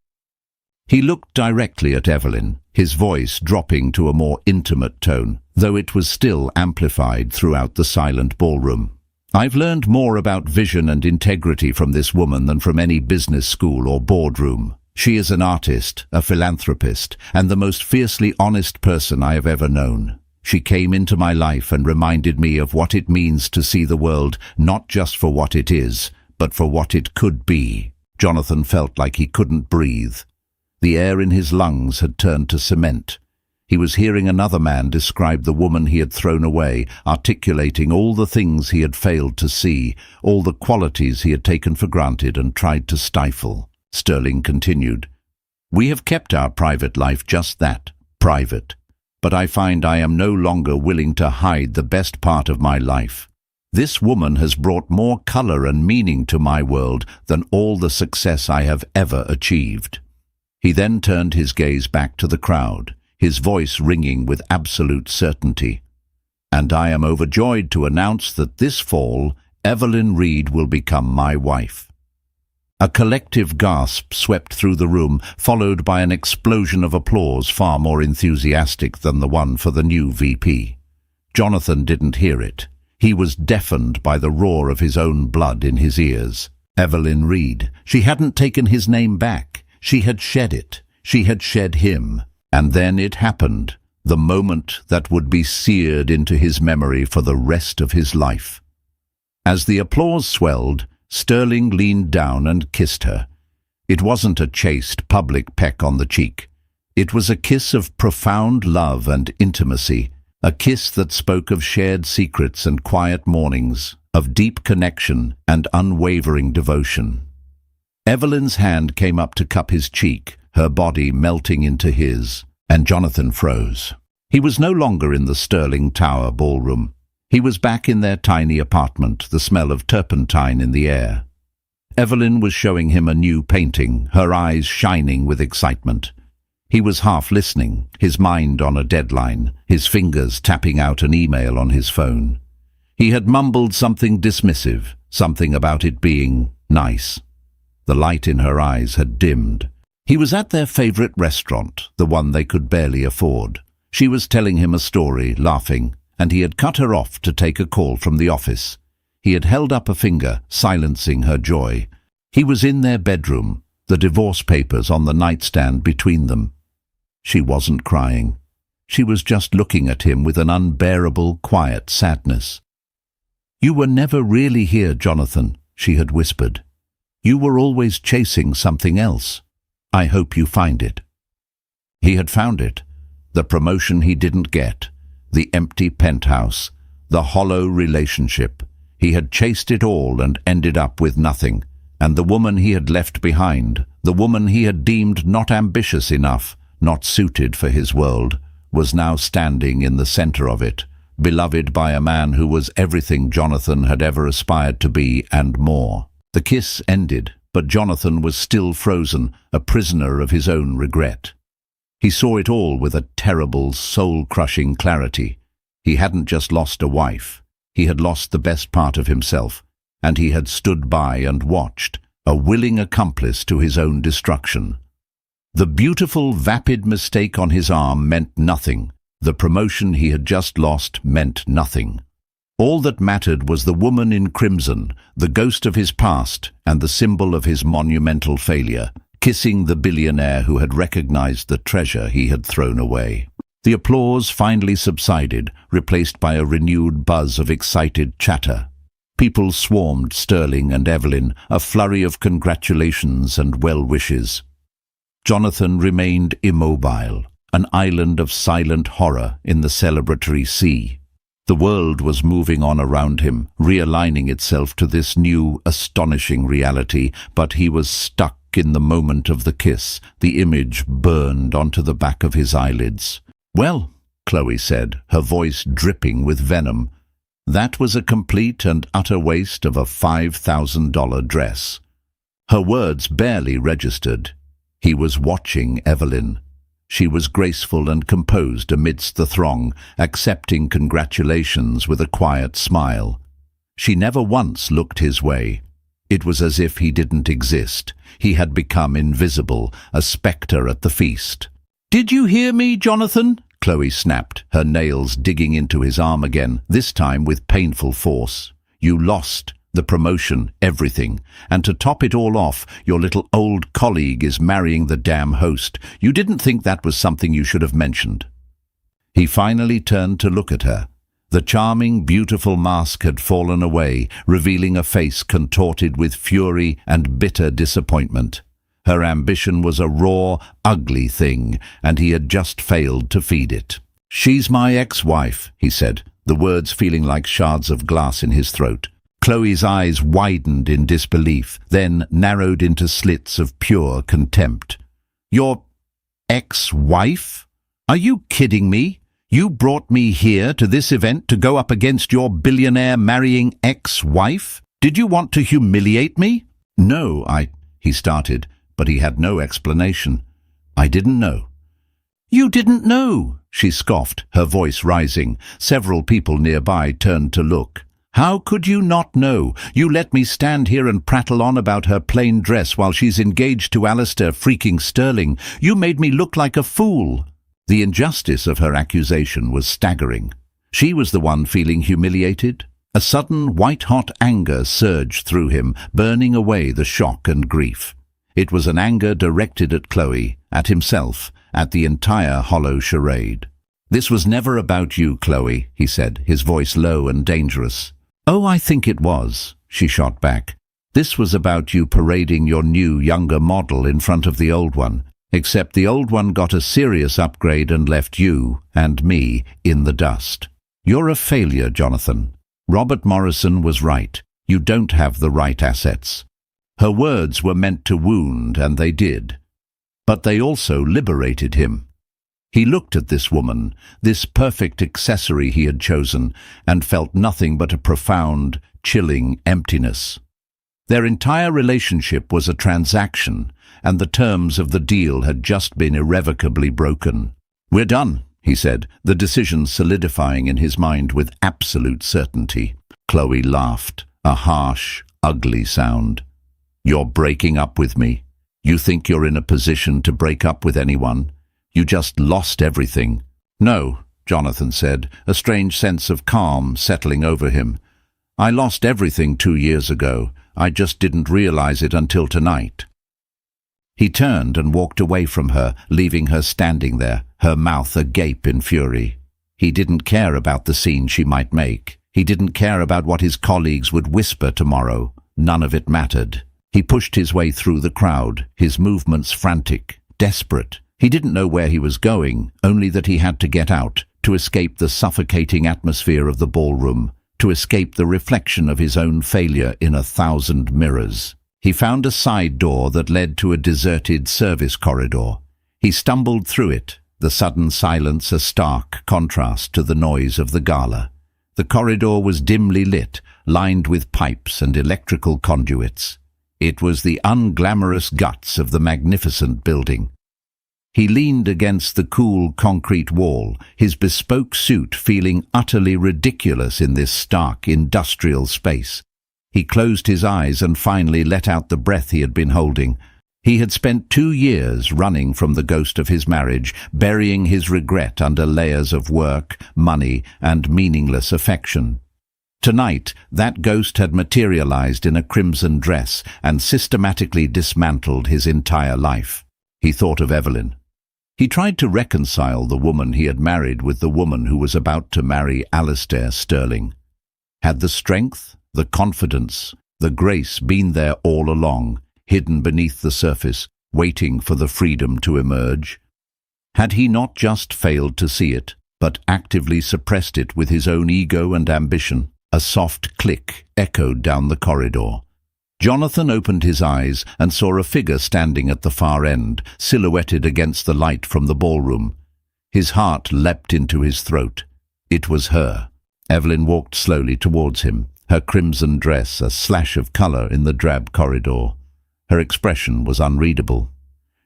He looked directly at Evelyn, his voice dropping to a more intimate tone, though it was still amplified throughout the silent ballroom. "I've learned more about vision and integrity from this woman than from any business school or boardroom. She is an artist, a philanthropist, and the most fiercely honest person I have ever known. She came into my life and reminded me of what it means to see the world not just for what it is, but for what it could be." Jonathan felt like he couldn't breathe. The air in his lungs had turned to cement. He was hearing another man describe the woman he had thrown away, articulating all the things he had failed to see, all the qualities he had taken for granted and tried to stifle. Sterling continued, "We have kept our private life just that, private. But I find I am no longer willing to hide the best part of my life. This woman has brought more color and meaning to my world than all the success I have ever achieved." He then turned his gaze back to the crowd, his voice ringing with absolute certainty. "And I am overjoyed to announce that this fall, Evelyn Reed will become my wife." A collective gasp swept through the room, followed by an explosion of applause far more enthusiastic than the one for the new VP. Jonathan didn't hear it. He was deafened by the roar of his own blood in his ears. Evelyn Reed. She hadn't taken his name back. She had shed it. She had shed him. And then it happened, the moment that would be seared into his memory for the rest of his life. As the applause swelled, Sterling leaned down and kissed her. It wasn't a chaste public peck on the cheek. It was a kiss of profound love and intimacy, a kiss that spoke of shared secrets and quiet mornings, of deep connection and unwavering devotion. Evelyn's hand came up to cup his cheek, her body melting into his, and Jonathan froze. He was no longer in the Sterling Tower ballroom. He was back in their tiny apartment, the smell of turpentine in the air. Evelyn was showing him a new painting, her eyes shining with excitement. He was half listening, his mind on a deadline, his fingers tapping out an email on his phone. He had mumbled something dismissive, something about it being nice. The light in her eyes had dimmed. He was at their favorite restaurant, the one they could barely afford. She was telling him a story, laughing, and he had cut her off to take a call from the office. He had held up a finger, silencing her joy. He was in their bedroom, the divorce papers on the nightstand between them. She wasn't crying. She was just looking at him with an unbearable, quiet sadness. "You were never really here, Jonathan," she had whispered. "You were always chasing something else. I hope you find it." He had found it. The promotion he didn't get, the empty penthouse, the hollow relationship. He had chased it all and ended up with nothing. And the woman he had left behind, the woman he had deemed not ambitious enough, not suited for his world, was now standing in the center of it, beloved by a man who was everything Jonathan had ever aspired to be and more. The kiss ended, but Jonathan was still frozen, a prisoner of his own regret. He saw it all with a terrible, soul-crushing clarity. He hadn't just lost a wife. He had lost the best part of himself, and he had stood by and watched, a willing accomplice to his own destruction. The beautiful, vapid mistake on his arm meant nothing. The promotion he had just lost meant nothing. All that mattered was the woman in crimson, the ghost of his past and the symbol of his monumental failure, kissing the billionaire who had recognized the treasure he had thrown away. The applause finally subsided, replaced by a renewed buzz of excited chatter. People swarmed Sterling and Evelyn, a flurry of congratulations and well-wishes. Jonathan remained immobile, an island of silent horror in the celebratory sea. The world was moving on around him, realigning itself to this new, astonishing reality, but he was stuck in the moment of the kiss. The image burned onto the back of his eyelids. "Well," Chloe said, her voice dripping with venom, "that was a complete and utter waste of a $5,000 dress." Her words barely registered. He was watching Evelyn. She was graceful and composed amidst the throng, accepting congratulations with a quiet smile. She never once looked his way. It was as if he didn't exist. He had become invisible, a spectre at the feast. "Did you hear me, Jonathan?" Chloe snapped, her nails digging into his arm again, this time with painful force. "You lost. The promotion, everything. And to top it all off, your little old colleague is marrying the damn host. You didn't think that was something you should have mentioned." He finally turned to look at her. The charming, beautiful mask had fallen away, revealing a face contorted with fury and bitter disappointment. Her ambition was a raw, ugly thing, and he had just failed to feed it. "She's my ex-wife," he said, the words feeling like shards of glass in his throat. Chloe's eyes widened in disbelief, then narrowed into slits of pure contempt. "Your ex-wife? Are you kidding me? You brought me here to this event to go up against your billionaire marrying ex-wife? Did you want to humiliate me?" "No, he started, but he had no explanation. "I didn't know." "You didn't know?" she scoffed, her voice rising. Several people nearby turned to look. "How could you not know? You let me stand here and prattle on about her plain dress while she's engaged to Alistair freaking Sterling. You made me look like a fool." The injustice of her accusation was staggering. She was the one feeling humiliated. A sudden white-hot anger surged through him, burning away the shock and grief. It was an anger directed at Chloe, at himself, at the entire hollow charade. "This was never about you, Chloe," he said, his voice low and dangerous. "Oh, I think it was," she shot back. "This was about you parading your new, younger model in front of the old one, except the old one got a serious upgrade and left you, and me, in the dust. You're a failure, Jonathan. Robert Morrison was right. You don't have the right assets." Her words were meant to wound, and they did. But they also liberated him. He looked at this woman, this perfect accessory he had chosen, and felt nothing but a profound, chilling emptiness. Their entire relationship was a transaction, and the terms of the deal had just been irrevocably broken. "We're done," he said, the decision solidifying in his mind with absolute certainty. Chloe laughed, a harsh, ugly sound. "You're breaking up with me. You think you're in a position to break up with anyone? You just lost everything." "No," Jonathan said, a strange sense of calm settling over him. "I lost everything 2 years ago. I just didn't realize it until tonight." He turned and walked away from her, leaving her standing there, her mouth agape in fury. He didn't care about the scene she might make. He didn't care about what his colleagues would whisper tomorrow. None of it mattered. He pushed his way through the crowd, his movements frantic, desperate. He didn't know where he was going, only that he had to get out, to escape the suffocating atmosphere of the ballroom, to escape the reflection of his own failure in 1,000 mirrors. He found a side door that led to a deserted service corridor. He stumbled through it, the sudden silence a stark contrast to the noise of the gala. The corridor was dimly lit, lined with pipes and electrical conduits. It was the unglamorous guts of the magnificent building. He leaned against the cool concrete wall, his bespoke suit feeling utterly ridiculous in this stark industrial space. He closed his eyes and finally let out the breath he had been holding. He had spent 2 years running from the ghost of his marriage, burying his regret under layers of work, money, and meaningless affection. Tonight, that ghost had materialized in a crimson dress and systematically dismantled his entire life. He thought of Evelyn. He tried to reconcile the woman he had married with the woman who was about to marry Alistair Sterling. Had the strength, the confidence, the grace been there all along, hidden beneath the surface, waiting for the freedom to emerge? Had he not just failed to see it, but actively suppressed it with his own ego and ambition? A soft click echoed down the corridor. Jonathan opened his eyes and saw a figure standing at the far end, silhouetted against the light from the ballroom. His heart leapt into his throat. It was her. Evelyn walked slowly towards him, her crimson dress a slash of color in the drab corridor. Her expression was unreadable.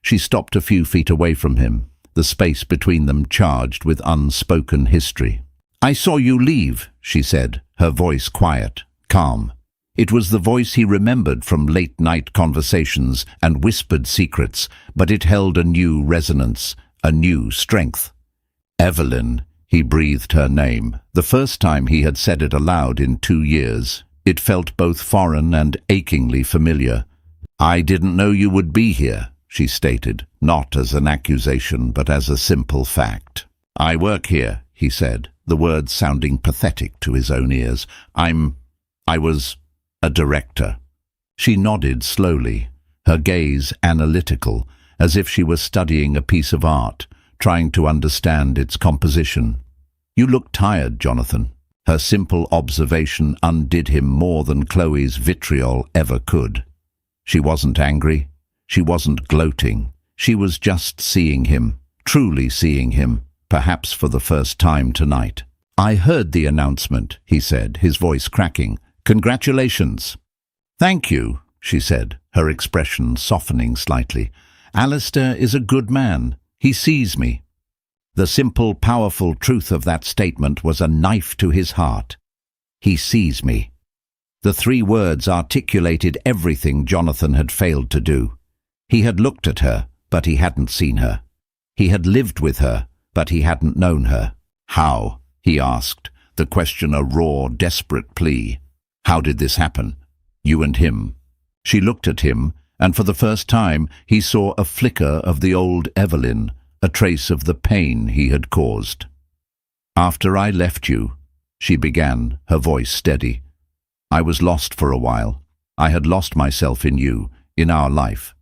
She stopped a few feet away from him, the space between them charged with unspoken history. "I saw you leave," she said, her voice quiet, calm. It was the voice he remembered from late-night conversations and whispered secrets, but it held a new resonance, a new strength. "Evelyn," he breathed her name, the first time he had said it aloud in 2 years. It felt both foreign and achingly familiar. "I didn't know you would be here," she stated, not as an accusation but as a simple fact. "I work here," he said, the words sounding pathetic to his own ears. I was a director." She nodded slowly, her gaze analytical, as if she were studying a piece of art, trying to understand its composition. "You look tired, Jonathan." Her simple observation undid him more than Chloe's vitriol ever could. She wasn't angry. She wasn't gloating. She was just seeing him, truly seeing him, perhaps for the first time tonight. "I heard the announcement," he said, his voice cracking. "Congratulations." "Thank you," she said, her expression softening slightly. "Alistair is a good man. He sees me." The simple, powerful truth of that statement was a knife to his heart. He sees me. The 3 words articulated everything Jonathan had failed to do. He had looked at her, but he hadn't seen her. He had lived with her, but he hadn't known her. "How?" he asked, the question a raw, desperate plea. "How did this happen? You and him?" She looked at him, and for the first time he saw a flicker of the old Evelyn, a trace of the pain he had caused. "After I left you," she began, her voice steady, "I was lost for a while. I had lost myself in you, in our life.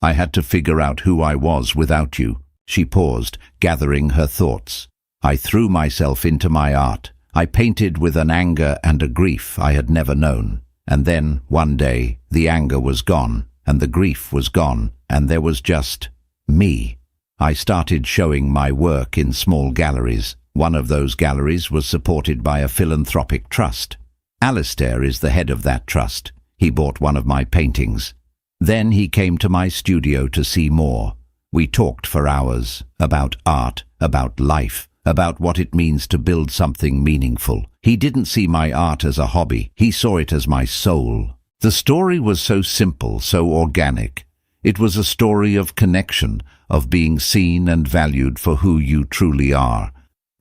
I had to figure out who I was without you." She paused, gathering her thoughts. "I threw myself into my art. I painted with an anger and a grief I had never known. And then, one day, the anger was gone, and the grief was gone, and there was just me. I started showing my work in small galleries. One of those galleries was supported by a philanthropic trust. Alistair is the head of that trust. He bought one of my paintings. Then he came to my studio to see more. We talked for hours about art, about life, about what it means to build something meaningful. He didn't see my art as a hobby. He saw it as my soul. The story was so simple, so organic. It was a story of connection, of being seen and valued for who you truly are.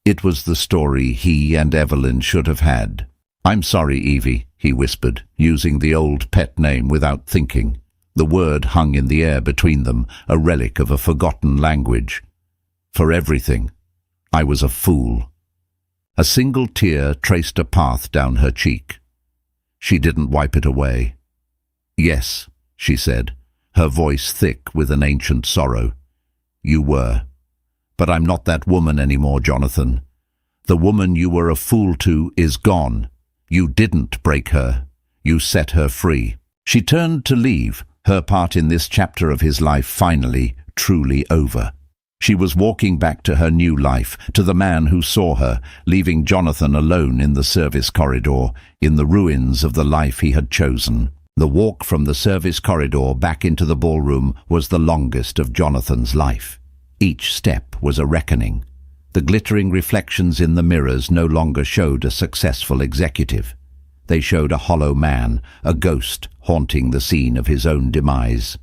It was the story he and Evelyn should have had. "I'm sorry, Evie," he whispered, using the old pet name without thinking. The word hung in the air between them, a relic of a forgotten language. "For everything. I was a fool." A single tear traced a path down her cheek. She didn't wipe it away. "Yes," she said, her voice thick with an ancient sorrow. "You were. But I'm not that woman anymore, Jonathan. The woman you were a fool to is gone. You didn't break her. You set her free." She turned to leave, her part in this chapter of his life finally, truly over. She was walking back to her new life, to the man who saw her, leaving Jonathan alone in the service corridor, in the ruins of the life he had chosen. The walk from the service corridor back into the ballroom was the longest of Jonathan's life. Each step was a reckoning. The glittering reflections in the mirrors no longer showed a successful executive. They showed a hollow man, a ghost haunting the scene of his own demise.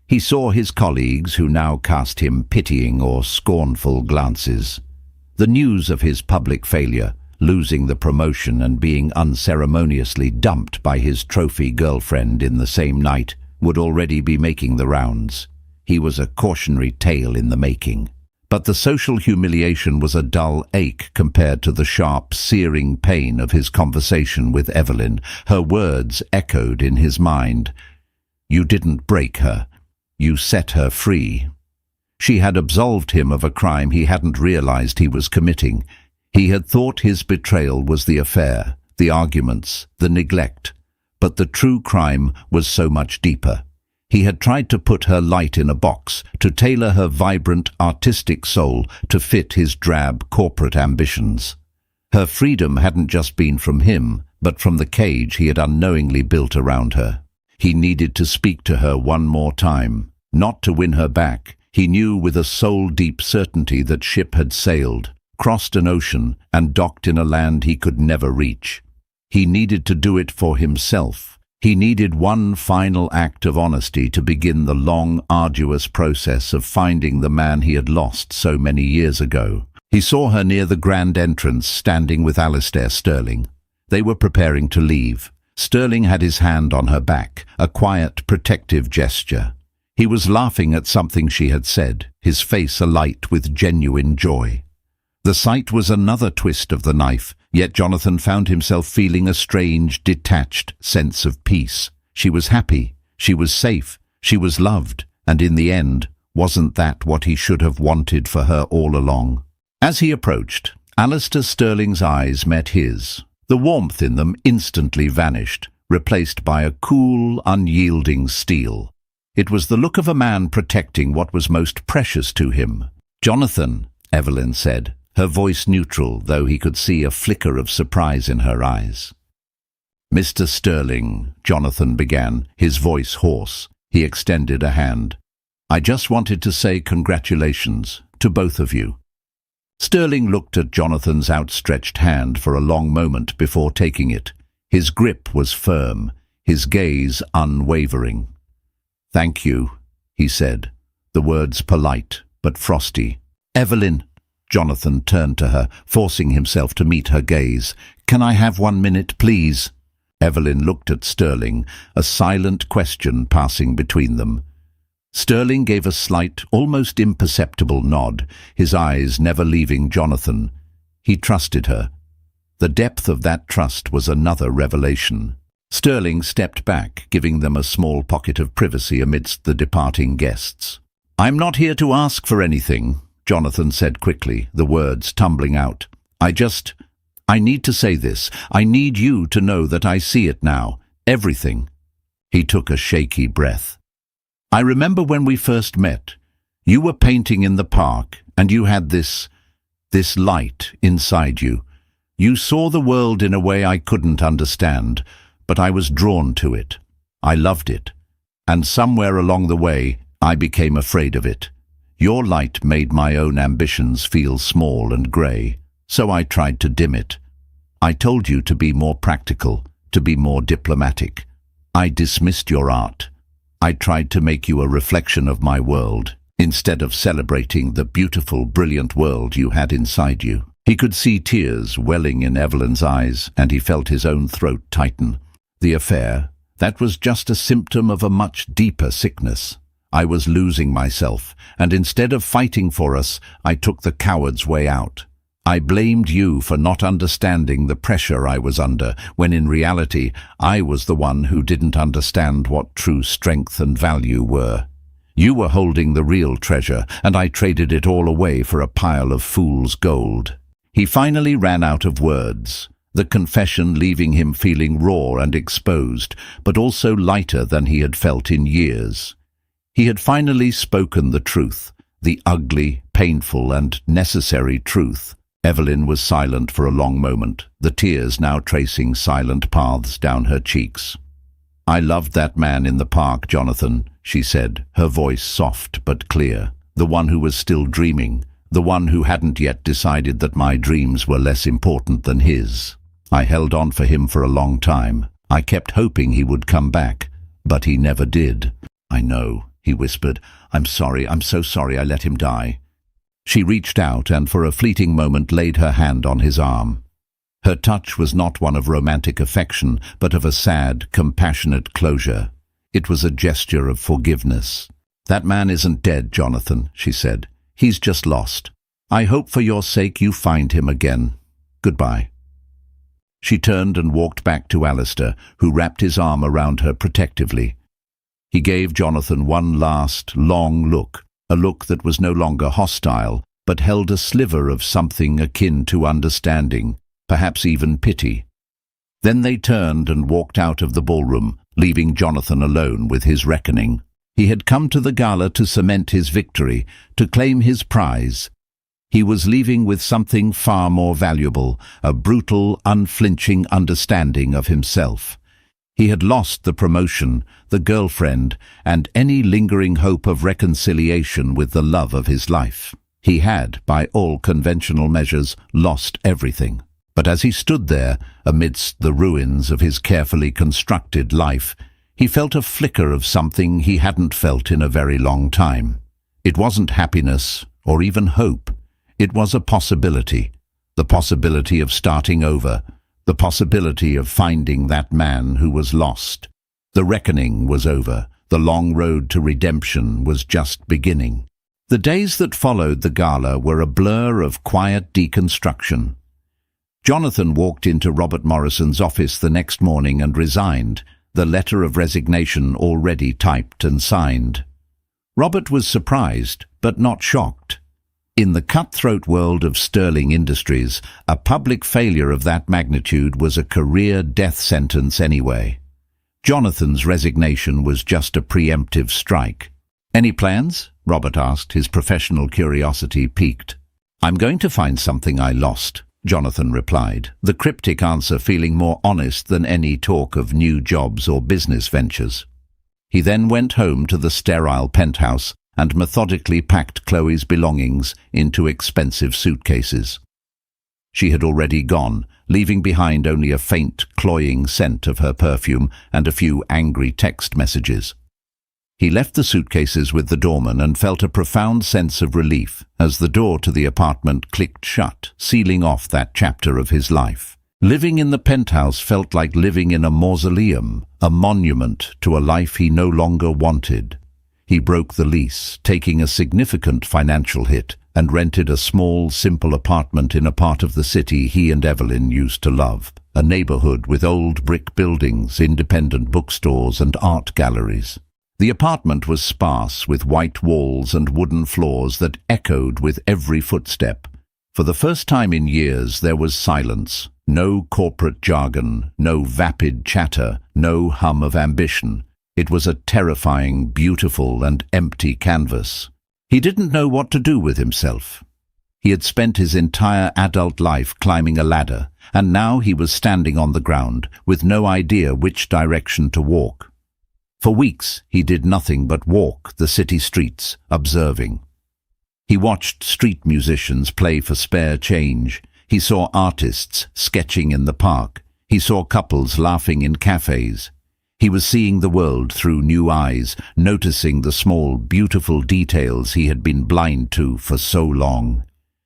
He saw his colleagues who now cast him pitying or scornful glances. The news of his public failure, losing the promotion and being unceremoniously dumped by his trophy girlfriend in the same night, would already be making the rounds. He was a cautionary tale in the making. But the social humiliation was a dull ache compared to the sharp, searing pain of his conversation with Evelyn. Her words echoed in his mind. "You didn't break her. You set her free." She had absolved him of a crime he hadn't realized he was committing. He had thought his betrayal was the affair, the arguments, the neglect. But the true crime was so much deeper. He had tried to put her light in a box, to tailor her vibrant, artistic soul to fit his drab corporate ambitions. Her freedom hadn't just been from him, but from the cage he had unknowingly built around her. He needed to speak to her one more time, not to win her back. He knew with a soul-deep certainty that ship had sailed, crossed an ocean, and docked in a land he could never reach. He needed to do it for himself. He needed one final act of honesty to begin the long, arduous process of finding the man he had lost so many years ago. He saw her near the grand entrance, standing with Alistair Sterling. They were preparing to leave. Sterling had his hand on her back, a quiet, protective gesture. He was laughing at something she had said, his face alight with genuine joy. The sight was another twist of the knife, yet Jonathan found himself feeling a strange, detached sense of peace. She was happy, she was safe, she was loved, and in the end, wasn't that what he should have wanted for her all along? As he approached, Alistair Sterling's eyes met his. The warmth in them instantly vanished, replaced by a cool, unyielding steel. It was the look of a man protecting what was most precious to him. "Jonathan," Evelyn said, her voice neutral, though he could see a flicker of surprise in her eyes. "Mr. Sterling," Jonathan began, his voice hoarse. He extended a hand. "I just wanted to say congratulations to both of you." Sterling looked at Jonathan's outstretched hand for a long moment before taking it. His grip was firm, his gaze unwavering. "Thank you," he said, the words polite but frosty. "Evelyn," Jonathan turned to her, forcing himself to meet her gaze. "Can I have 1 minute, please?" Evelyn looked at Sterling, a silent question passing between them. Sterling gave a slight, almost imperceptible nod, his eyes never leaving Jonathan. He trusted her. The depth of that trust was another revelation. Sterling stepped back, giving them a small pocket of privacy amidst the departing guests. "I'm not here to ask for anything," Jonathan said quickly, the words tumbling out. I need to say this. I need you to know that I see it now. Everything." He took a shaky breath. "I remember when we first met. You were painting in the park, and you had this light inside you. You saw the world in a way I couldn't understand, but I was drawn to it. I loved it. And somewhere along the way, I became afraid of it. Your light made my own ambitions feel small and grey, so I tried to dim it. I told you to be more practical, to be more diplomatic. I dismissed your art. I tried to make you a reflection of my world, instead of celebrating the beautiful, brilliant world you had inside you." He could see tears welling in Evelyn's eyes, and he felt his own throat tighten. The affair, that was just a symptom of a much deeper sickness. I was losing myself, and instead of fighting for us, I took the coward's way out. I blamed you for not understanding the pressure I was under, when in reality I was the one who didn't understand what true strength and value were. You were holding the real treasure, and I traded it all away for a pile of fool's gold. He finally ran out of words, the confession leaving him feeling raw and exposed, but also lighter than he had felt in years. He had finally spoken the truth, the ugly, painful, and necessary truth. Evelyn was silent for a long moment, the tears now tracing silent paths down her cheeks. "I loved that man in the park, Jonathan," she said, her voice soft but clear. "The one who was still dreaming, the one who hadn't yet decided that my dreams were less important than his. I held on for him for a long time. I kept hoping he would come back, but he never did." "I know," he whispered. I'm so sorry I let him die." She reached out and for a fleeting moment laid her hand on his arm. Her touch was not one of romantic affection, but of a sad, compassionate closure. It was a gesture of forgiveness. "That man isn't dead, Jonathan," she said. "He's just lost. I hope for your sake you find him again. Goodbye." She turned and walked back to Alistair, who wrapped his arm around her protectively. He gave Jonathan one last, long look, a look that was no longer hostile, but held a sliver of something akin to understanding, perhaps even pity. Then they turned and walked out of the ballroom, leaving Jonathan alone with his reckoning. He had come to the gala to cement his victory, to claim his prize. He was leaving with something far more valuable, a brutal, unflinching understanding of himself. He had lost the promotion, the girlfriend, and any lingering hope of reconciliation with the love of his life. He had, by all conventional measures, lost everything. But as he stood there, amidst the ruins of his carefully constructed life, he felt a flicker of something he hadn't felt in a very long time. It wasn't happiness, or even hope. It was a possibility. The possibility of starting over. The possibility of finding that man who was lost. The reckoning was over. The long road to redemption was just beginning. The days that followed the gala were a blur of quiet deconstruction. Jonathan walked into Robert Morrison's office the next morning and resigned, the letter of resignation already typed and signed. Robert was surprised, but not shocked. In the cutthroat world of Sterling Industries, a public failure of that magnitude was a career death sentence anyway. Jonathan's resignation was just a preemptive strike. "Any plans?" Robert asked, his professional curiosity piqued. "I'm going to find something I lost," Jonathan replied, the cryptic answer feeling more honest than any talk of new jobs or business ventures. He then went home to the sterile penthouse and methodically packed Chloe's belongings into expensive suitcases. She had already gone, leaving behind only a faint, cloying scent of her perfume and a few angry text messages. He left the suitcases with the doorman and felt a profound sense of relief as the door to the apartment clicked shut, sealing off that chapter of his life. Living in the penthouse felt like living in a mausoleum, a monument to a life he no longer wanted. He broke the lease, taking a significant financial hit, and rented a small, simple apartment in a part of the city he and Evelyn used to love, a neighborhood with old brick buildings, independent bookstores, and art galleries. The apartment was sparse, with white walls and wooden floors that echoed with every footstep. For the first time in years, there was silence. No corporate jargon, no vapid chatter, no hum of ambition. It was a terrifying, beautiful, and empty canvas. He didn't know what to do with himself. He had spent his entire adult life climbing a ladder, and now he was standing on the ground, with no idea which direction to walk. For weeks, he did nothing but walk the city streets, observing. He watched street musicians play for spare change. He saw artists sketching in the park. He saw couples laughing in cafes. He was seeing the world through new eyes, noticing the small, beautiful details he had been blind to for so long.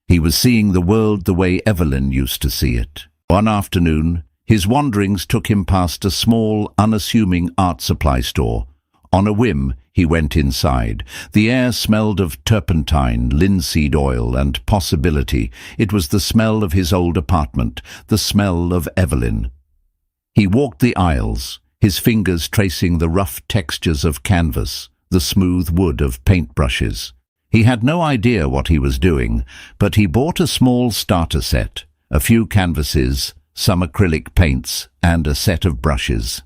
He was seeing the world the way Evelyn used to see it. One afternoon, his wanderings took him past a small, unassuming art supply store. On a whim, he went inside. The air smelled of turpentine, linseed oil, and possibility. It was the smell of his old apartment, the smell of Evelyn. He walked the aisles, his fingers tracing the rough textures of canvas, the smooth wood of paintbrushes. He had no idea what he was doing, but he bought a small starter set, a few canvases, some acrylic paints, and a set of brushes.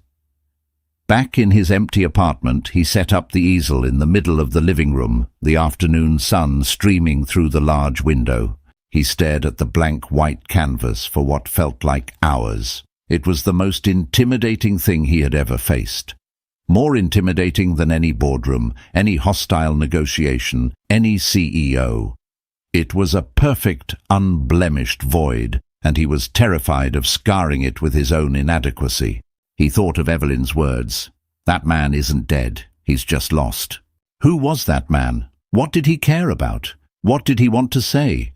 Back in his empty apartment, he set up the easel in the middle of the living room, the afternoon sun streaming through the large window. He stared at the blank white canvas for what felt like hours. It was the most intimidating thing he had ever faced. More intimidating than any boardroom, any hostile negotiation, any CEO. It was a perfect, unblemished void, and he was terrified of scarring it with his own inadequacy. He thought of Evelyn's words. That man isn't dead, he's just lost. Who was that man? What did he care about? What did he want to say?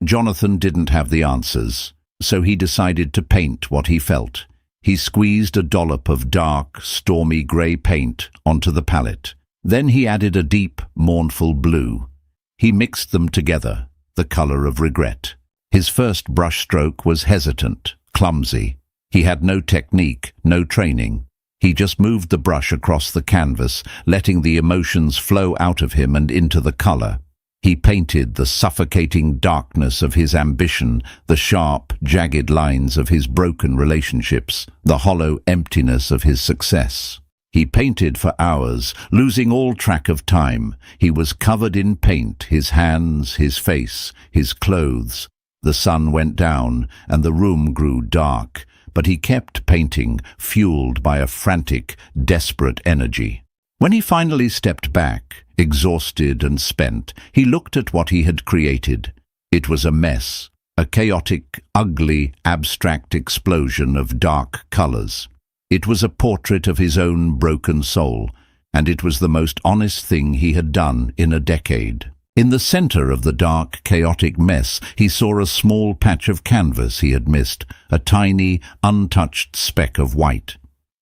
Jonathan didn't have the answers, so he decided to paint what he felt. He squeezed a dollop of dark, stormy grey paint onto the palette. Then he added a deep, mournful blue. He mixed them together, the colour of regret. His first brushstroke was hesitant, clumsy. He had no technique, no training. He just moved the brush across the canvas, letting the emotions flow out of him and into the colour. He painted the suffocating darkness of his ambition, the sharp, jagged lines of his broken relationships, the hollow emptiness of his success. He painted for hours, losing all track of time. He was covered in paint, his hands, his face, his clothes. The sun went down, and the room grew dark, but he kept painting, fueled by a frantic, desperate energy. When he finally stepped back, exhausted and spent, he looked at what he had created. It was a mess, a chaotic, ugly, abstract explosion of dark colors. It was a portrait of his own broken soul, and it was the most honest thing he had done in a decade. In the center of the dark, chaotic mess, he saw a small patch of canvas he had missed, a tiny, untouched speck of white.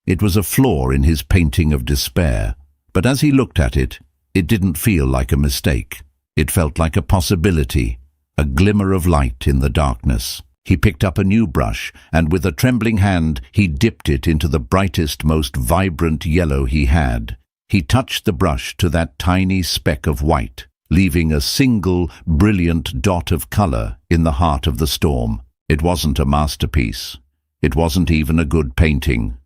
It was a flaw in his painting of despair, but as he looked at it, it didn't feel like a mistake. It felt like a possibility, a glimmer of light in the darkness. He picked up a new brush, and with a trembling hand, he dipped it into the brightest, most vibrant yellow he had. He touched the brush to that tiny speck of white, leaving a single, brilliant dot of color in the heart of the storm. It wasn't a masterpiece. It wasn't even a good painting.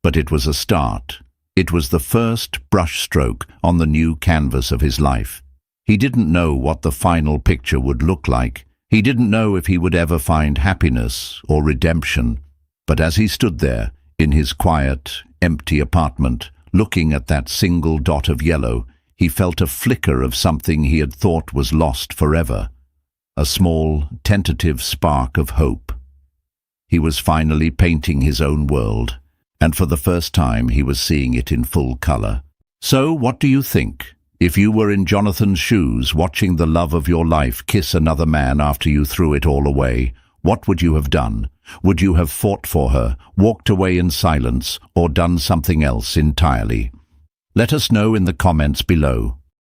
But it was a start. It was the first brushstroke on the new canvas of his life. He didn't know what the final picture would look like. He didn't know if he would ever find happiness or redemption. But as he stood there, in his quiet, empty apartment, looking at that single dot of yellow, he felt a flicker of something he had thought was lost forever. A small, tentative spark of hope. He was finally painting his own world, and for the first time he was seeing it in full color. So, what do you think? If you were in Jonathan's shoes, watching the love of your life kiss another man after you threw it all away, what would you have done? Would you have fought for her, walked away in silence, or done something else entirely? Let us know in the comments below.